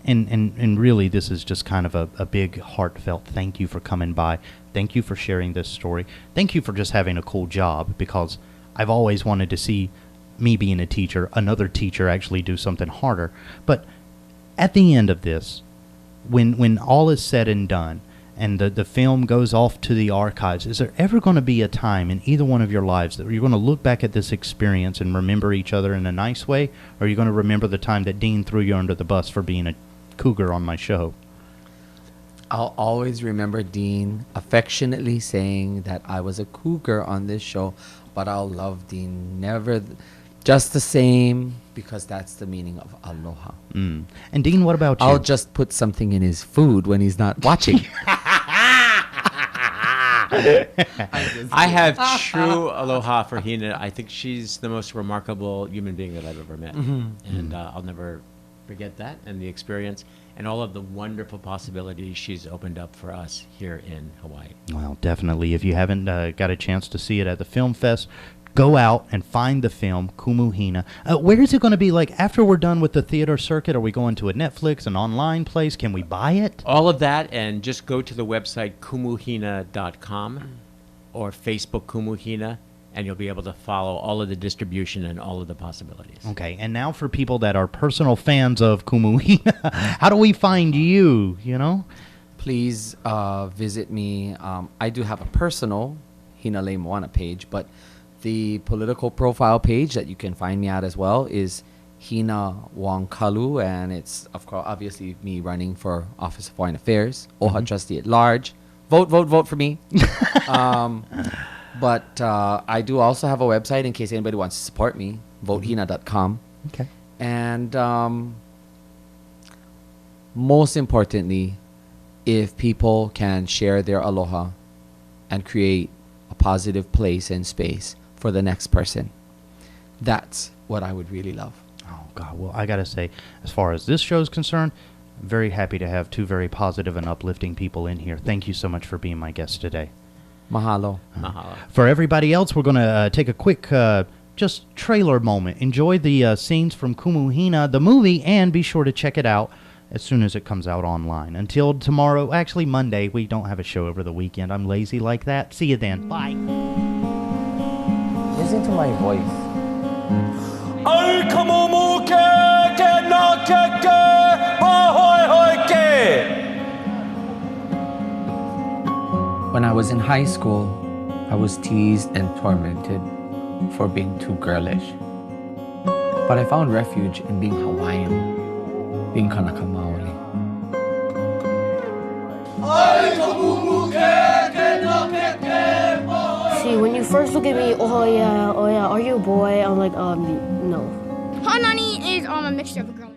and really this is just kind of a big heartfelt thank you for coming by. Thank you for sharing this story. Thank you for just having a cool job, because I've always wanted to see, me being a teacher, another teacher actually do something harder. But at the end of this, when all is said and done, and the film goes off to the archives, is there ever going to be a time in either one of your lives that you're going to look back at this experience and remember each other in a nice way? Or are you going to remember the time that Dean threw you under the bus for being a cougar on my show? I'll always remember Dean affectionately saying that I was a cougar on this show, but I'll love Dean just the same, because that's the meaning of aloha. And Dean, what about you? I'll just put something in his food when he's not watching. I have true aloha for Hina. I think she's the most remarkable human being that I've ever met. And I'll never forget that, and the experience, and all of the wonderful possibilities she's opened up for us here in Hawaii. Well, definitely. If you haven't got a chance to see it at the Film Fest, go out and find the film, Kumu Hina. Where is it going to be? Like, after we're done with the theater circuit, are we going to a Netflix, an online place? Can we buy it? All of that, and just go to the website kumuhina.com or Facebook Kumu Hina, and you'll be able to follow all of the distribution and all of the possibilities. Okay, and now for people that are personal fans of Kumu Hina, how do we find you, Please visit me. I do have a personal Hina Le Moana page, but the political profile page that you can find me at as well is Hina Wangkalu, and it's, of course, obviously me running for Office of Foreign Affairs, OHA Trustee at Large. Vote for me. But I do also have a website in case anybody wants to support me, votehina.com. Okay. And most importantly, if people can share their aloha and create a positive place and space for the next person, that's what I would really love. Oh, God. Well, I got to say, as far as this show is concerned, I'm very happy to have two very positive and uplifting people in here. Thank you so much for being my guest today. Mahalo. Mahalo. For everybody else, we're going to take a quick just trailer moment. Enjoy the scenes from Kumu Hina, the movie, and be sure to check it out as soon as it comes out online. Until tomorrow, actually Monday, we don't have a show over the weekend. I'm lazy like that. See you then. Bye. Listen to my voice. Ay, como mu que na que I was in high school, I was teased and tormented for being too girlish. But I found refuge in being Hawaiian, being Kanakamaoli. See, when you first look at me, oh yeah, are you a boy? I'm like, no. Hanani is a mixture of a girl